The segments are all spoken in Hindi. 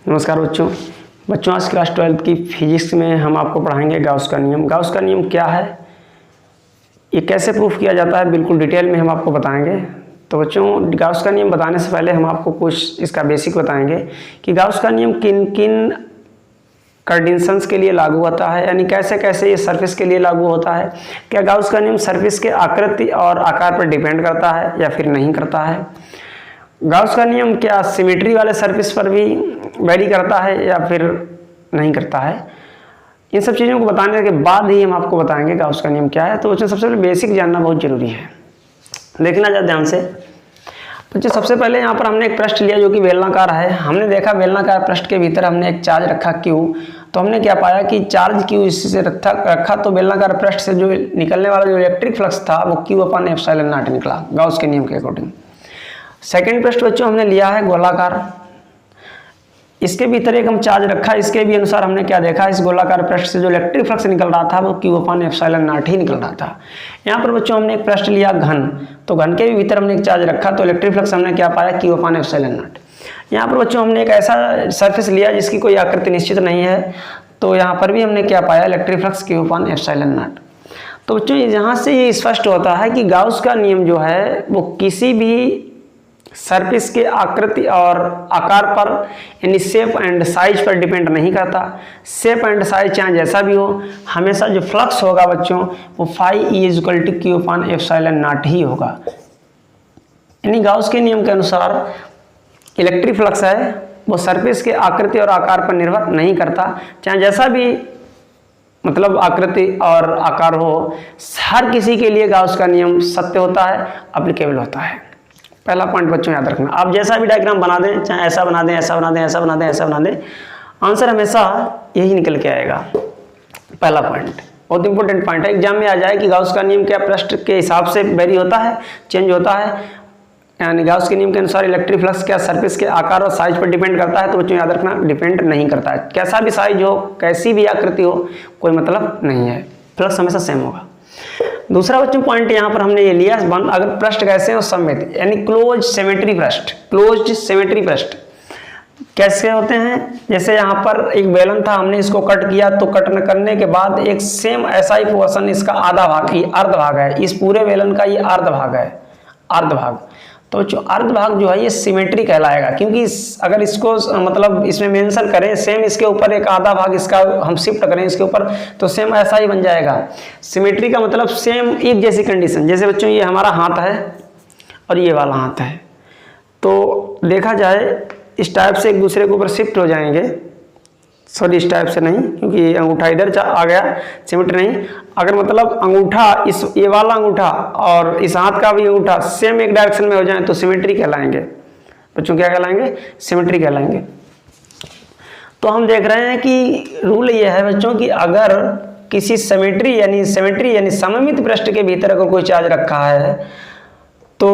नमस्कार बच्चों आज क्लास 12 की फिजिक्स में हम आपको पढ़ाएंगे गाउस का नियम। गाउस का नियम क्या है, ये कैसे प्रूफ किया जाता है, बिल्कुल डिटेल में हम आपको बताएंगे। तो बच्चों, गाउस का नियम बताने से पहले हम आपको कुछ इसका बेसिक बताएंगे कि गाउस का नियम किन किन कंडीशंस के लिए लागू होता है, यानी कैसे कैसे ये सरफेस के लिए लागू होता है। क्या गाउस का नियम सरफेस के आकृति और आकार पर डिपेंड करता है या फिर नहीं करता है। गाउस का नियम क्या सिमेट्री वाले सरफेस पर भी वैरी करता है या फिर नहीं करता है। इन सब चीज़ों को बताने के बाद ही हम आपको बताएंगे गाउस का नियम क्या है। तो बच्चों, सबसे पहले बेसिक जानना बहुत जरूरी है, देखना जरा ध्यान से। बच्चों, सबसे पहले यहाँ पर हमने एक पृष्ठ लिया जो कि बेलनाकार है। हमने देखा बेलनाकार पृष्ठ के भीतर हमने एक चार्ज रखा Q, तो हमने क्या पाया कि चार्ज Q इससे रखा तो बेलनाकार पृष्ठ से जो निकलने वाला जो इलेक्ट्रिक फ्लक्स था वो Q/ε0 निकला गाउस के नियम के अकॉर्डिंग। सेकेंड पृष्ठ बच्चों हमने लिया है गोलाकार, इसके भीतर एक हम चार्ज रखा, इसके भी अनुसार हमने क्या देखा, इस गोलाकार पृष्ठ से जो इलेक्ट्रिक फ्लक्स निकल रहा था वो Q/ε0 ही निकल रहा था। यहाँ पर बच्चों हमने एक पृष्ठ लिया घन, तो घन के भी भीतर हमने एक चार्ज रखा तो इलेक्ट्रिक फ्लक्स हमने क्या पाया Q/ε0। यहाँ पर बच्चों हमने एक ऐसा सरफेस लिया जिसकी कोई आकृति निश्चित नहीं है, तो यहाँ पर भी हमने क्या पाया इलेक्ट्रिक फ्लक्स Q/ε0। तो बच्चों यहाँ से ये स्पष्ट होता है कि गाउस का नियम जो है वो किसी भी सरफेस के आकृति और आकार पर यानी शेप एंड साइज पर डिपेंड नहीं करता। शेप एंड साइज चाहे जैसा भी हो, हमेशा जो फ्लक्स होगा बच्चों वो φ = Q/ε0 ही होगा। यानी गाउस के नियम के अनुसार इलेक्ट्रिक फ्लक्स है वो सरफेस के आकृति और आकार पर निर्भर नहीं करता, चाहे जैसा भी मतलब आकृति और आकार हो, हर किसी के लिए गाउस का नियम सत्य होता है, एप्लीकेबल होता है। पहला पॉइंट बच्चों याद रखना, आप जैसा भी डायग्राम बना दें, चाहे ऐसा बना दें, ऐसा बना दें, ऐसा बना दें, ऐसा बना दें, आंसर हमेशा यही निकल के आएगा। पहला पॉइंट बहुत इंपॉर्टेंट पॉइंट है, एग्जाम में आ जाए कि गाउस का नियम क्या पृष्ठ के हिसाब से वेरी होता है, चेंज होता है, यानी गाउस के नियम के अनुसार इलेक्ट्रिक फ्लक्स क्या सरफेस के आकार और साइज पर डिपेंड करता है। तो बच्चों याद रखना, डिपेंड नहीं करता है। कैसा भी साइज हो, कैसी भी आकृति हो, कोई मतलब नहीं है, फ्लक्स हमेशा सेम होगा। दूसरा बच्चों पॉइंट यहाँ पर हमने ये लिया, अगर पृष्ठ कैसे हो सममित, यानी क्लोज सिमेट्री पृष्ठ। क्लोज्ड सिमेट्री पृष्ठ कैसे होते हैं, जैसे यहाँ पर एक बेलन था, हमने इसको कट किया तो कट करने के बाद एक सेम ऐसा ही पोर्शन, इसका आधा भाग, ये अर्ध भाग है, इस पूरे बेलन का ये अर्ध भाग है, अर्ध भाग। तो जो अर्ध भाग जो है ये सिमेट्री कहलाएगा, क्योंकि अगर इसको मतलब इसमें मेंशन करें सेम इसके ऊपर एक आधा भाग इसका हम शिफ्ट करें इसके ऊपर तो सेम ऐसा ही बन जाएगा। सिमेट्री का मतलब सेम एक जैसी कंडीशन। जैसे बच्चों ये हमारा हाथ है और ये वाला हाथ है, तो देखा जाए इस टाइप से एक दूसरे के ऊपर शिफ्ट हो जाएंगे, सॉरी इस टाइप से नहीं, क्योंकि अंगूठा इधर आ गया, सिमेट्री नहीं। अगर मतलब अंगूठा इस ये वाला अंगूठा और इस हाथ का भी अंगूठा सेम एक डायरेक्शन में हो जाए तो सिमेट्री कहलाएंगे। बच्चों क्या कहलाएंगे, सिमेट्री कहलाएंगे। तो हम देख रहे हैं कि रूल ये है बच्चों कि अगर किसी सिमेट्री यानी सममित पृष्ठ के भीतर अगर कोई चार्ज रखा है तो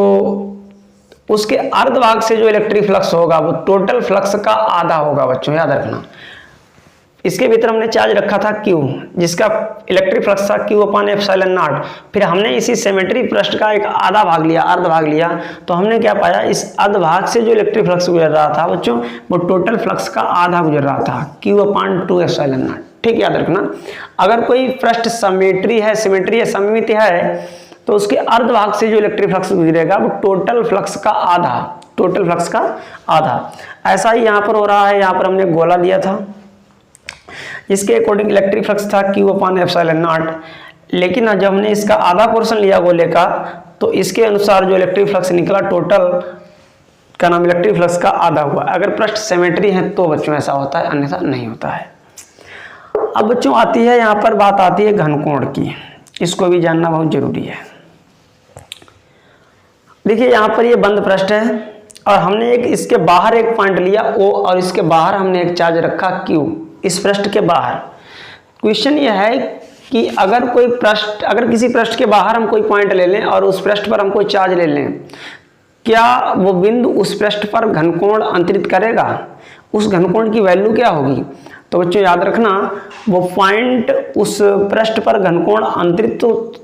उसके अर्ध भाग से जो इलेक्ट्रिक फ्लक्स होगा वो टोटल फ्लक्स का आधा होगा। बच्चों याद रखना, इसके भीतर हमने चार्ज रखा था Q, जिसका इलेक्ट्रिक फ्लक्स था Q/ε0। फिर हमने इसी सिमेट्री पृष्ठ का एक आधा भाग लिया, अर्ध भाग लिया, तो हमने क्या पाया, इस अर्ध भाग से जो इलेक्ट्रिक फ्लक्स गुजर रहा था बच्चों वो टोटल फ्लक्स का आधा गुजर रहा था, Q/2ε0। ठीक याद रखना, अगर कोई पृष्ठ सिमेट्री है, सममित है, तो उसके अर्ध भाग से जो इलेक्ट्रिक फ्लक्स गुजरेगा वो टोटल फ्लक्स का आधा। ऐसा ही यहाँ पर हो रहा है। यहाँ पर हमने गोला लिया था, इसके अकॉर्डिंग इलेक्ट्रिक फ्लक्स था Q/ε0, लेकिन जब हमने इसका आधा पोर्शन लिया गोले का तो इसके अनुसार जो इलेक्ट्रिक फ्लक्स निकला टोटल का नाम इलेक्ट्रिक फ्लक्स का आधा हुआ। अगर पृष्ठ सिमेट्री है तो बच्चों ऐसा होता है, अन्यथा नहीं होता है। अब बच्चों आती है यहाँ पर बात आती है घनकोण की, इसको भी जानना बहुत जरूरी है। देखिए यहाँ पर ये बंद पृष्ठ है और हमने एक इसके बाहर एक पॉइंट लिया O और इसके बाहर हमने एक चार्ज रखा Q, इस पृष्ठ के बाहर। क्वेश्चन ये है कि अगर किसी पृष्ठ के बाहर हम कोई पॉइंट ले लें और उस पृष्ठ पर हम कोई चार्ज ले लें, क्या वो बिंदु उस पृष्ठ पर घनकोण अंतरित करेगा, उस घनकोण की वैल्यू क्या होगी। तो बच्चों याद रखना वो पॉइंट उस पृष्ठ पर घनकोण अंतरित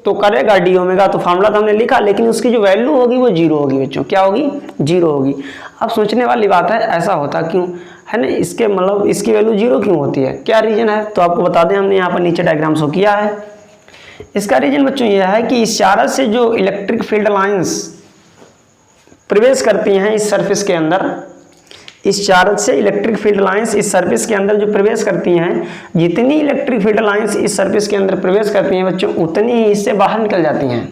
तो करेगा डी ओमेगा, तो फार्मूला तो हमने लिखा, लेकिन उसकी जो वैल्यू होगी वो जीरो होगी बच्चों। क्या होगी? जीरो होगी। अब सोचने वाली बात है ऐसा होता क्यों है ना, इसके मतलब इसकी वैल्यू जीरो क्यों होती है, क्या रीजन है? तो आपको बता दें, हमने यहाँ पर नीचे डायग्राम शो किया है। इसका रीजन बच्चों यह है कि इस चार्ज से जो इलेक्ट्रिक फील्ड लाइंस प्रवेश करती हैं इस सरफेस के अंदर, इस चार्ज से इलेक्ट्रिक फील्ड लाइंस इस सरफेस के अंदर जो प्रवेश करती हैं, जितनी इलेक्ट्रिक फील्ड लाइंस इस सरफेस के अंदर प्रवेश करती हैं बच्चों, उतनी ही इससे बाहर निकल जाती हैं।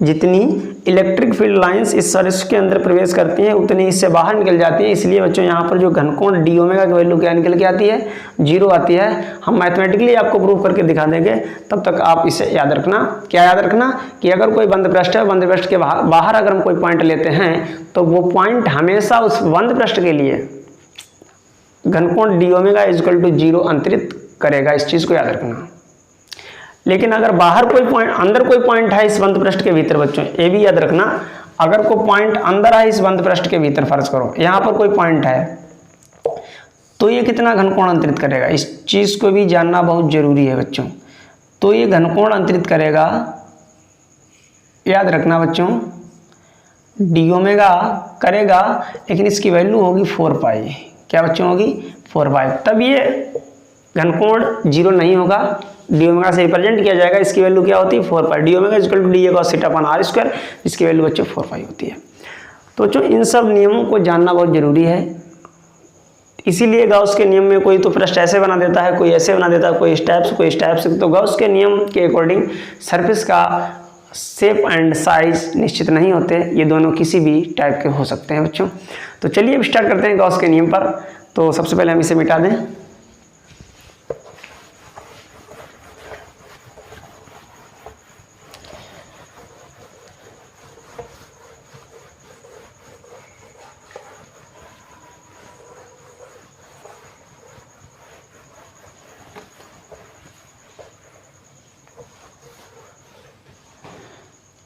जितनी इलेक्ट्रिक फील्ड लाइंस इस सरफेस के अंदर प्रवेश करती हैं, उतनी इससे बाहर निकल जाती हैं। इसलिए बच्चों यहाँ पर जो घनकोण डी ओमेगा की वैल्यू क्या निकल के आती है? जीरो आती है। हम मैथमेटिकली आपको प्रूव करके दिखा देंगे, तब तक आप इसे याद रखना। क्या याद रखना? कि अगर कोई बंद पृष्ठ है, बंद पृष्ठ के बाहर अगर हम कोई पॉइंट लेते हैं, तो वो पॉइंट हमेशा उस बंद पृष्ठ के लिए घनकोण d omega equal to zero अंतरित करेगा। इस चीज को याद रखना। लेकिन अगर बाहर कोई पॉइंट, अंदर कोई पॉइंट है इस बंद पृष्ठ के भीतर बच्चों, ये भी याद रखना, अगर कोई पॉइंट अंदर है इस बंद पृष्ठ के भीतर, फर्ज करो यहाँ पर कोई पॉइंट है, तो ये कितना घनकोण अंतरित करेगा, इस चीज को भी जानना बहुत जरूरी है बच्चों। तो ये घनकोण अंतरित करेगा, याद रखना बच्चों, डी ओमेगा करेगा, लेकिन इसकी वैल्यू होगी 4 पाई। क्या बच्चों होगी? 4 पाई। तब ये घनकोण जीरो नहीं होगा, डी ओमेगा से रिप्रेजेंट किया जाएगा। इसकी वैल्यू क्या होती है? 4 पाई। D omega equal to d a cos theta upon r square, इसकी वैल्यू बच्चों 4 पाई होती है। तो बच्चों इन सब नियमों को जानना बहुत जरूरी है। इसीलिए गॉस के नियम में कोई तो पृष्ठ ऐसे बना देता है, कोई ऐसे बना देता है, कोई इस टाइप से। तो गॉस के नियम के अकॉर्डिंग सरफेस का शेप एंड साइज निश्चित नहीं होते, ये दोनों किसी भी टाइप के हो सकते हैं बच्चों। तो चलिए अब स्टार्ट करते हैं गॉस के नियम पर। तो सबसे पहले हम इसे मिटा दें।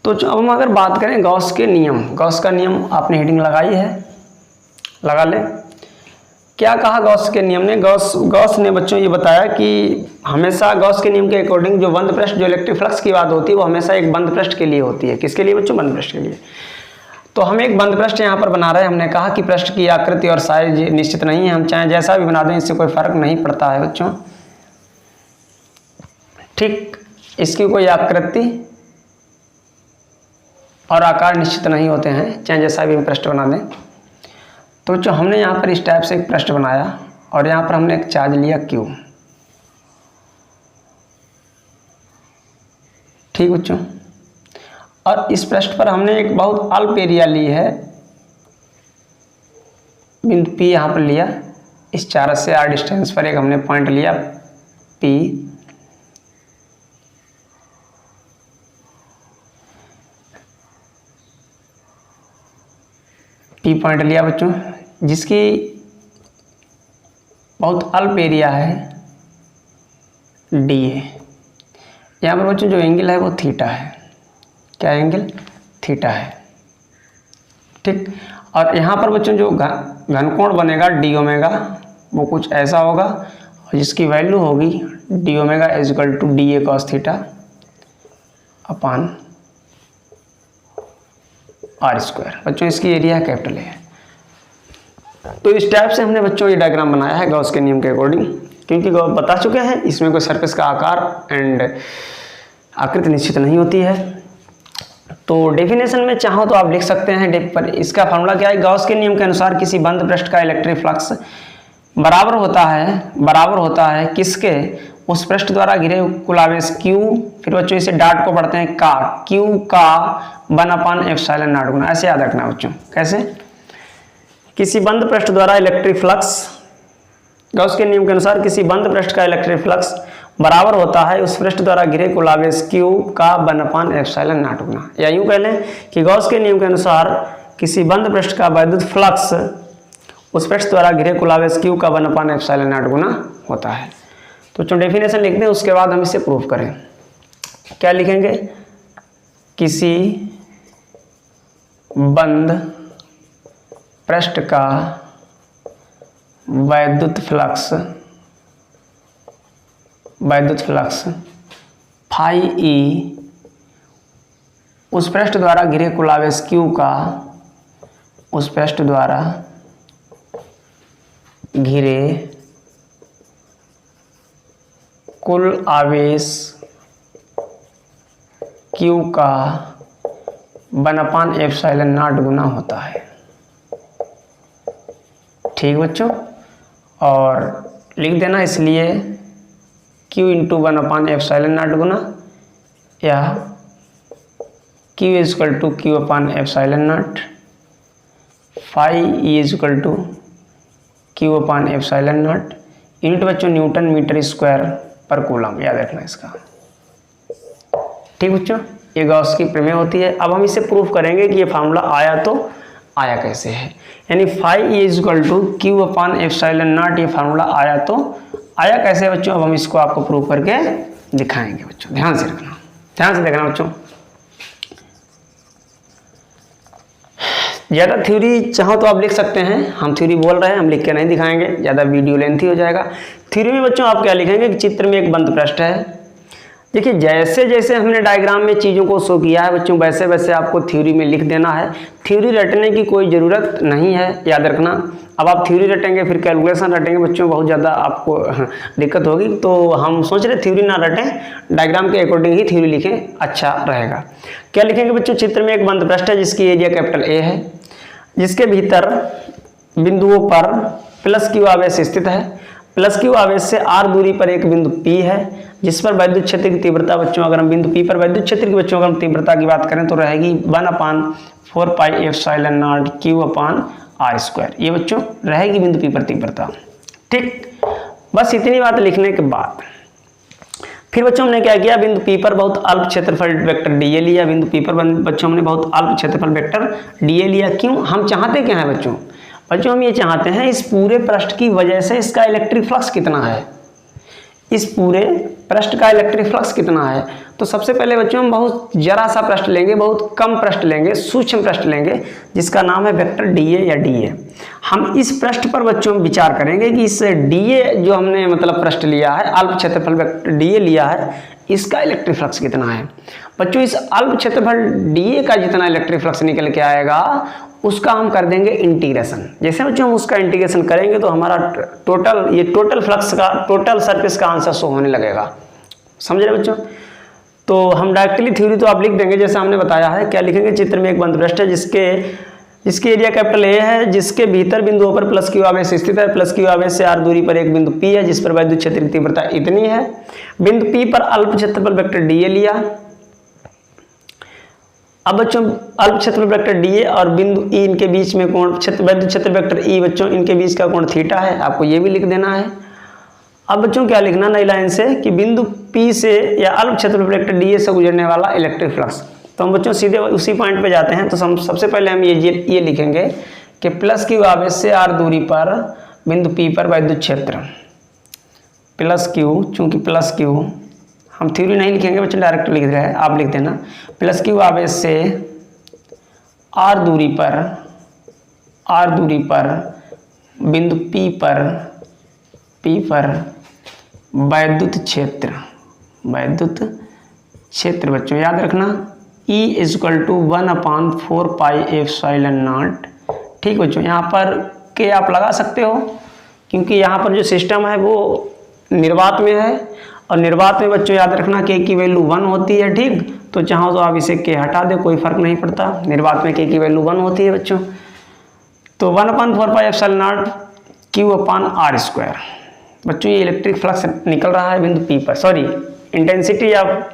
तो अब हम अगर बात करें गॉस के नियम, गॉस का नियम आपने हेडिंग लगाई है, लगा ले। क्या कहा गॉस के नियम ने? गॉस ने बच्चों ये बताया कि हमेशा गॉस के नियम के अकॉर्डिंग जो बंद पृष्ठ, जो इलेक्ट्रिक फ्लक्स की बात होती है, वो हमेशा एक बंद पृष्ठ के लिए होती है। किसके लिए बच्चों? बंद पृष्ठ के लिए। तो हम एक बंद पृष्ठ यहाँ पर बना रहे हैं। हमने कहा कि पृष्ठ की आकृति और साइज निश्चित नहीं है, हम चाहे जैसा भी बना दें इससे कोई फर्क नहीं पड़ता है बच्चों। ठीक, इसकी कोई आकृति और आकार निश्चित नहीं होते हैं, चाहे जैसा भी हम पृष्ठ बना दें। तो बच्चों हमने यहाँ पर इस टाइप से एक पृष्ठ बनाया और यहाँ पर हमने एक चार्ज लिया Q। ठीक बच्चों, और इस पृष्ठ पर हमने एक बहुत अल्प एरिया ली है, बिंदु P यहाँ पर लिया। इस चार्ज से r डिस्टेंस पर एक हमने पॉइंट लिया P। पॉइंट लिया बच्चों, जिसकी बहुत अल्प एरिया है डी ए। यहाँ पर बच्चों जो एंगल है वो थीटा है। क्या एंगल? थीटा है। ठीक, और यहाँ पर बच्चों जो घनकोण बनेगा डी ओमेगा, वो कुछ ऐसा होगा, और जिसकी वैल्यू होगी d omega is equal to d a cos theta upon r square. बच्चों इसकी एरिया कैपिटल है। तो इस टाइप से हमने बच्चों ये डायग्राम बनाया है गॉस के नियम के अकॉर्डिंग, क्योंकि गॉस बता चुके हैं इसमें कोई सरफेस का आकार एंड आकृति निश्चित नहीं होती है। तो डेफिनेशन में चाहो तो आप लिख सकते हैं, पर इसका फॉर्मूला क्या है? गॉस के नियम के अनुसार किसी बंद पृष्ठ का इलेक्ट्रिक फ्लक्स बराबर होता है किसके? उस पृष्ठ द्वारा घिरे कुल आवेश Q, फिर बच्चों इसे डॉट को पढ़ते हैं का, Q का 1/ε0 गुना। ऐसे याद रखना बच्चों। कैसे? किसी बंद पृष्ठ द्वारा इलेक्ट्रिक फ्लक्स, गॉस के नियम के अनुसार किसी बंद पृष्ठ का इलेक्ट्रिक फ्लक्स बराबर होता है उस पृष्ठ द्वारा घिरे कुल आवेश Q का 1/ε0 गुना। या यूं कह लें कि गॉस के नियम के अनुसार किसी बंद पृष्ठ का वैद्युत फ्लक्स उस पृष्ठ द्वारा घिरे कुल आवेश Q का 1/ε0 गुना होता है। तो जो डेफिनेशन लिखते हैं उसके बाद हम इसे प्रूफ करें। क्या लिखेंगे? किसी बंद पृष्ठ का वैद्युत फ्लक्स वैद्युत फ्लक्स फाई ई उस पृष्ठ द्वारा घिरे कुल आवेश Q का उस पृष्ठ द्वारा घिरे कुल आवेश Q का 1/ε0 गुना होता है। ठीक बच्चों, और लिख देना इसलिए Q इंटू 1/ε0 गुना, या Q equal to Q/ε0, phi e equal to Q/ε0। Unit बच्चों न्यूटन मीटर स्क्वायर पर कूलम, याद रखना इसका। ठीक बच्चों, ये गॉस की प्रमेय होती है। अब हम इसे प्रूफ करेंगे कि ये फार्मूला आया तो आया कैसे है, यानी phi e equal to Q/ε0, ये फार्मूला आया तो आया कैसे बच्चों। अब हम इसको आपको प्रूफ करके दिखाएंगे बच्चों, ध्यान से रखना, ध्यान से देखना बच्चों। ज़्यादा थ्योरी चाहो तो आप लिख सकते हैं, हम थ्योरी बोल रहे हैं, हम लिख के नहीं दिखाएंगे, ज़्यादा वीडियो लेंथी हो जाएगा। थ्योरी में बच्चों आप क्या लिखेंगे कि चित्र में एक बंद पृष्ठ है। देखिए जैसे जैसे हमने डायग्राम में चीज़ों को शो किया है बच्चों, वैसे वैसे आपको थ्योरी में लिख देना है। थ्योरी रटने की कोई ज़रूरत नहीं है, याद रखना। अब आप थ्योरी रटेंगे फिर कैलकुलेशन रटेंगे बच्चों, बहुत ज़्यादा आपको दिक्कत होगी। तो हम सोच रहे थ्योरी ना रटें, डायग्राम के अकॉर्डिंग ही थ्योरी लिखें, अच्छा रहेगा। क्या लिखेंगे बच्चों, चित्र में एक बंद पृष्ठ है जिसकी एरिया कैपिटल ए है, जिसके भीतर बिंदुओं पर प्लस Q आवेश स्थित है। प्लस Q आवेश से r दूरी पर एक बिंदु P है, जिस पर वैद्युत क्षेत्र की तीव्रता बच्चों, अगर हम बिंदु P पर वैद्युत क्षेत्र की बच्चों अगर हम तीव्रता की बात करें तो रहेगी 1/4πε0 Q/r²। ये बच्चों रहेगी बिंदु P पर तीव्रता। ठीक, बस इतनी बात लिखने के बाद फिर बच्चों हमने क्या किया, बिंदु P पर बहुत अल्प क्षेत्रफल वेक्टर dA लिया। बिंदु P पर बच्चों हमने बहुत अल्प क्षेत्रफल वेक्टर dA लिया। क्यों, हम चाहते क्या है बच्चों, हम ये चाहते हैं इस पूरे पृष्ठ की वजह से इसका इलेक्ट्रिक फ्लक्स कितना है, इस पूरे पृष्ठ का इलेक्ट्रिक फ्लक्स कितना है। तो सबसे पहले बच्चों हम बहुत जरा सा पृष्ठ लेंगे, बहुत कम पृष्ठ लेंगे, सूक्ष्म पृष्ठ लेंगे, जिसका नाम है वेक्टर dA या dA। हम इस पृष्ठ पर बच्चों विचार करेंगे कि इस dA जो हमने मतलब पृष्ठ लिया है, अल्प क्षेत्रफल वेक्टर dA लिया है, इसका इलेक्ट्रिक फ्लक्स कितना है। बच्चों इस अल्प क्षेत्रफल dA का जितना इलेक्ट्रिक फ्लक्स निकल के आएगा उसका हम कर देंगे इंटीग्रेशन। जैसे बच्चों हम उसका इंटीग्रेशन करेंगे तो हमारा टोटल फ्लक्स का, टोटल सरफेस का आंसर शो होने लगेगा। समझ रहे बच्चों। तो हम डायरेक्टली थ्योरी तो आप लिख देंगे जैसे हमने बताया है। क्या लिखेंगे, चित्र में एक बंद पृष्ठ है जिसके एरिया कैपिटल ए है, जिसके भीतर बिंदुओं पर प्लस Q आवेश स्थित है। प्लस Q आवेश से r दूरी पर एक बिंदु P है, जिस पर वैद्युत क्षेत्र की तीव्रता इतनी है। बिंदु P पर अल्प क्षेत्रफल वेक्टर dA लिया। अब बच्चों अल्प क्षेत्रफल वेक्टर dA और बिंदु E इनके बीच में कोण वैद्युत क्षेत्र वेक्टर E बच्चों इनके बीच का कोण थीटा है, आपको ये भी लिख देना है। अब बच्चों क्या लिखना नई लाइन से कि बिंदु P से या अल्प क्षेत्रफल वेक्टर dA से गुजरने वाला इलेक्ट्रिक फ्लक्स। तो हम बच्चों सीधे उसी पॉइंट पे जाते हैं। तो हम सबसे पहले हम ये लिखेंगे कि प्लस Q आवेश से r दूरी पर बिंदु P पर वैद्युत क्षेत्र प्लस Q, चूंकि प्लस Q हम थ्योरी नहीं लिखेंगे बच्चों, डायरेक्ट लिख रहे हैं, आप लिख देना। प्लस Q आवेश से r दूरी पर बिंदु P पर वैद्युत क्षेत्र बच्चों याद रखना E इजकल टू 1/4πε0। ठीक बच्चों, यहाँ पर के आप लगा सकते हो क्योंकि यहाँ पर जो सिस्टम है वो निर्वात में है, और निर्वात में बच्चों याद रखना k की वैल्यू 1 होती है। ठीक, तो चाहो तो आप इसे k हटा दे, कोई फर्क नहीं पड़ता, निर्वात में k की वैल्यू 1 होती है बच्चों। तो 1/4πε0 Q/r²। बच्चों ये इलेक्ट्रिक फ्लक्स निकल रहा है बिंदु P पर, sorry intensity of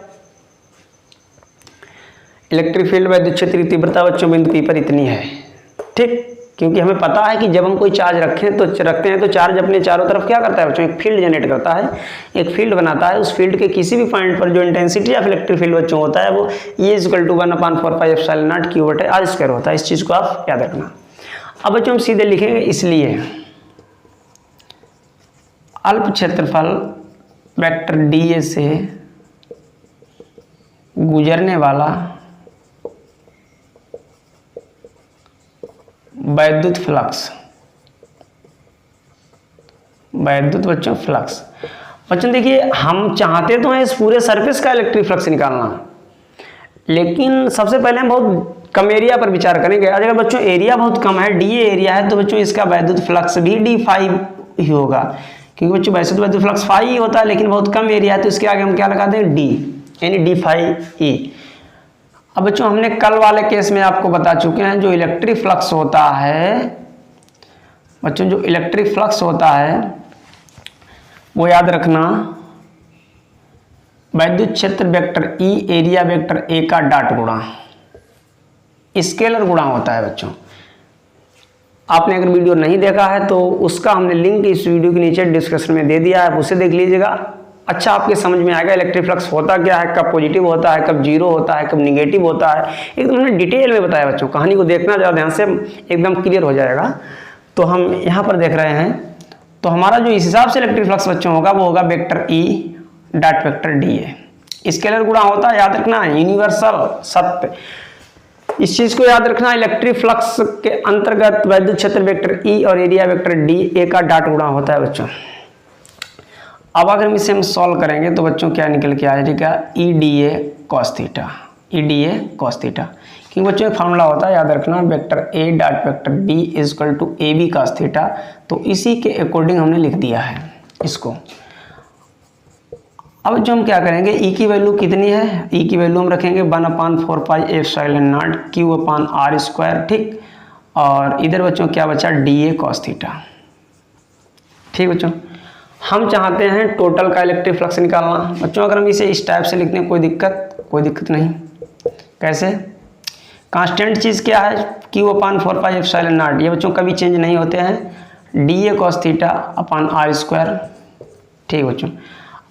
electric field वैद्युत क्षेत्र की तीव्रता बच्चों बिंदु P पर इतनी है। ठीक, क्योंकि हमें पता है कि जब हम कोई चार्ज रखते हैं तो चार्ज अपने चारों तरफ क्या करता है बच्चों, एक फील्ड जनरेट करता है, एक फील्ड बनाता है। उस फील्ड के किसी भी पॉइंट पर जो इंटेंसिटी ऑफ इलेक्ट्रिक फील्ड बच्चों होता है वो E इजकल टू 1/4πε0 Q/r² होता है। इस चीज़ को आप याद रखना। अब बच्चों हम सीधे लिखेंगे, इसलिए अल्प क्षेत्रफल वेक्टर dA से गुजरने वाला वैद्युत फ्लक्स बच्चों देखिए, हम चाहते तो हैं इस पूरे सरफेस का इलेक्ट्रिक फ्लक्स निकालना, लेकिन सबसे पहले हम बहुत कम एरिया पर विचार करेंगे। अगर बच्चों एरिया बहुत कम है, डी एरिया है, तो बच्चों इसका वैद्युत फ्लक्स भी d5 ही होगा, क्योंकि बच्चों वैसे तो वैद्युत फ्लक्स फाई ही होता है, लेकिन बहुत कम एरिया है तो इसके आगे हम क्या लगा दें, डी, यानी d5e। अब बच्चों हमने कल वाले केस में आपको बता चुके हैं, जो इलेक्ट्रिक फ्लक्स होता है बच्चों, जो इलेक्ट्रिक फ्लक्स होता है वो याद रखना, वैद्युत क्षेत्र vector E area vector A का डॉट गुणा, स्केलर गुणा होता है। बच्चों आपने अगर वीडियो नहीं देखा है तो उसका हमने लिंक इस वीडियो के नीचे डिस्क्रिप्शन में दे दिया है, उसे देख लीजिएगा। अच्छा आपके समझ में आएगा इलेक्ट्रिक फ्लक्स होता क्या है, कब पॉजिटिव होता है, कब जीरो होता है, कब निगेटिव होता है, एकदम हमने डिटेल में बताया बच्चों। कहानी को देखना ज़्यादा ध्यान से, एकदम क्लियर हो जाएगा। तो हम यहाँ पर देख रहे हैं, तो हमारा जो इस हिसाब से इलेक्ट्रिक फ्लक्स बच्चों होगा वो होगा vector E dot vector DA। Scalar गुणा होता है, याद रखना, यूनिवर्सल सत्य, इस चीज को याद रखना। इलेक्ट्रिक फ्लक्स के अंतर्गत वैद्युत क्षेत्र वेक्टर E और एरिया वेक्टर DA का डॉट गुणा होता है बच्चों। अब अगर हम इसे सॉल्व करेंगे तो बच्चों क्या निकल के आ जाएगा, EDA cos theta, EDA cos theta, क्योंकि बच्चों एक फार्मूला होता है, याद रखना, vector A dot vector B is equal to AB cos theta. तो इसी के अकॉर्डिंग हमने लिख दिया है इसको। अब जो हम क्या करेंगे, E की वैल्यू कितनी है, E की वैल्यू हम रखेंगे 1/4 पाई एप्सिलॉन नॉट Q/r², ठीक। और इधर बच्चों क्या बचा, DA cos थीटा, ठीक बच्चों। हम चाहते हैं टोटल का इलेक्ट्रिक फ्लक्स निकालना। बच्चों अगर हम इसे इस टाइप से लिखते हैं, कोई दिक्कत नहीं। कैसे, कांस्टेंट चीज़ क्या है, Q/4 पाई एप्सिलॉन नॉट, ये बच्चों कभी चेंज नहीं होते हैं, DA cos theta upon r², ठीक बच्चों।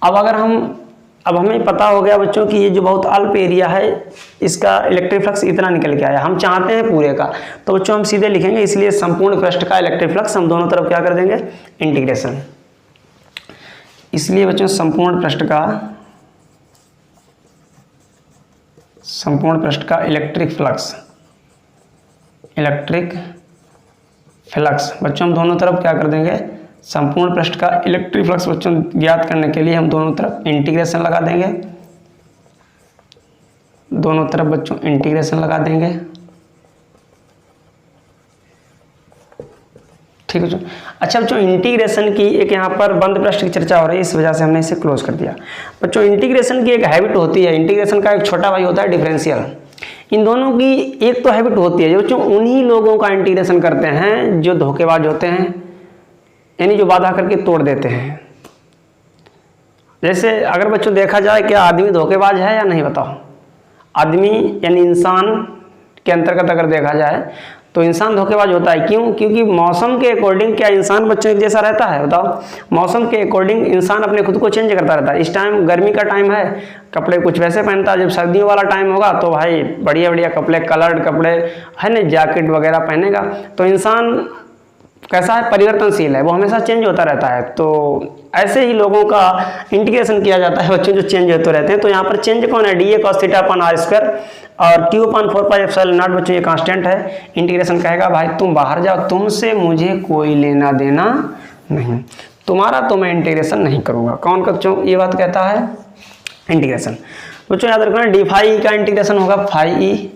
अब हमें पता हो गया बच्चों कि ये जो बहुत अल्प एरिया है इसका इलेक्ट्रिक फ्लक्स इतना निकल के आया, हम चाहते हैं पूरे का, तो बच्चों हम सीधे लिखेंगे, इसलिए संपूर्ण पृष्ठ का इलेक्ट्रिक फ्लक्स हम दोनों तरफ क्या कर देंगे, इंटीग्रेशन। इसलिए बच्चों संपूर्ण पृष्ठ का इलेक्ट्रिक फ्लक्स बच्चों हम दोनों तरफ क्या कर देंगे, संपूर्ण पृष्ठ का इलेक्ट्रिक फ्लक्स बच्चों ज्ञात करने के लिए हम दोनों तरफ इंटीग्रेशन लगा देंगे, दोनों तरफ बच्चों इंटीग्रेशन लगा देंगे, ठीक है बच्चों। अच्छा बच्चों, इंटीग्रेशन की एक यहाँ पर बंद पृष्ठ की चर्चा हो रही है, इस वजह से हमने इसे क्लोज कर दिया। बच्चों इंटीग्रेशन की एक हैबिट होती है, इंटीग्रेशन का एक छोटा भाई होता है डिफरेंशियल। इन दोनों की एक तो हैबिट होती है, जो बच्चों उन्हीं लोगों का इंटीग्रेशन करते हैं जो धोखेबाज होते हैं, यानी जो वादा करके तोड़ देते हैं। जैसे अगर बच्चों देखा जाए, क्या आदमी धोखेबाज है या नहीं, बताओ। आदमी यानी इंसान के अंतर्गत अगर देखा जाए तो इंसान धोखेबाज होता है। क्यों? क्योंकि मौसम के अकॉर्डिंग क्या इंसान बच्चों एक जैसा रहता है, बताओ। मौसम के अकॉर्डिंग इंसान अपने खुद को चेंज करता रहता है। इस टाइम गर्मी का टाइम है, कपड़े कुछ वैसे पहनता है, जब सर्दियों वाला टाइम होगा तो भाई बढ़िया बढ़िया कपड़े, कलर्ड कपड़े है ना, जैकेट वगैरह पहनेगा। तो इंसान कैसा है, परिवर्तनशील है, वो हमेशा चेंज होता रहता है। तो ऐसे ही लोगों का इंटीग्रेशन किया जाता है बच्चों, जो चेंज होते रहते हैं। तो यहाँ पर चेंज कौन है, DA cos theta upon r² और Q/4 पाई एप्सिलॉन नॉट बच्चों ये कांस्टेंट है। इंटीग्रेशन कहेगा भाई तुम बाहर जाओ, तुमसे मुझे कोई लेना देना नहीं, तुम्हारा तो मैं इंटीग्रेशन नहीं करूँगा। कौन बच्चों ये बात कहता है, इंटीग्रेशन। बच्चों याद रखना d∅e का इंटीग्रेशन होगा φe।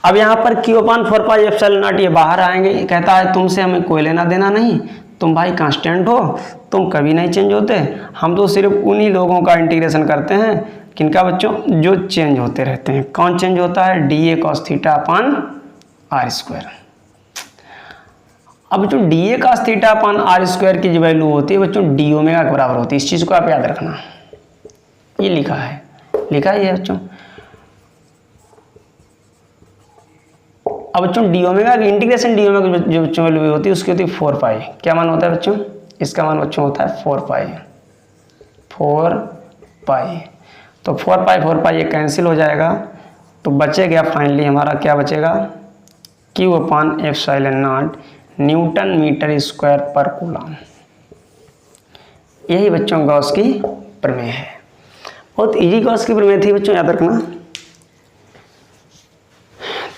अब यहाँ पर Q/4 पाई एप्सिलॉन नॉट ये बाहर आएंगे, कहता है तुमसे हमें कोई लेना देना नहीं, तुम भाई कांस्टेंट हो, तुम कभी नहीं चेंज होते। हम तो सिर्फ उन्हीं लोगों का इंटीग्रेशन करते हैं, किनका बच्चों, जो चेंज होते रहते हैं। कौन चेंज होता है, DA cos theta upon r²। अब बच्चों DA cos theta upon r² की जो वैल्यू होती है बच्चों d ओमेगा के बराबर होती है। इस चीज़ को आप याद रखना, ये लिखा है ये बच्चों। अब बच्चों d ओमेगा की इंटीग्रेशन d ओमेगा जो बच्चों वैल्यू होती है उसकी होती है 4 पाई। क्या मान होता है बच्चों, इसका मान बच्चों होता है 4 पाई। तो 4 पाई ये कैंसिल हो जाएगा, तो बचेगा फाइनली हमारा क्या बचेगा, Q/ε0 न्यूटन मीटर स्क्वायर पर कूलम। यही बच्चों गॉस की प्रमेय है, बहुत इजी गॉस की प्रमेय थी बच्चों, याद रखना।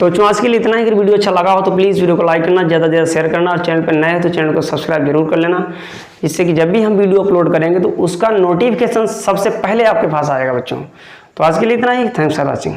तो बच्चों आज के लिए इतना ही। अगर वीडियो अच्छा लगा हो तो प्लीज़ वीडियो को लाइक करना, ज़्यादा से ज़्यादा शेयर करना, और चैनल पर नए हैं तो चैनल को सब्सक्राइब जरूर कर लेना, जिससे कि जब भी हम वीडियो अपलोड करेंगे तो उसका नोटिफिकेशन सबसे पहले आपके पास आएगा बच्चों। तो आज के लिए इतना ही। Thanks for watching.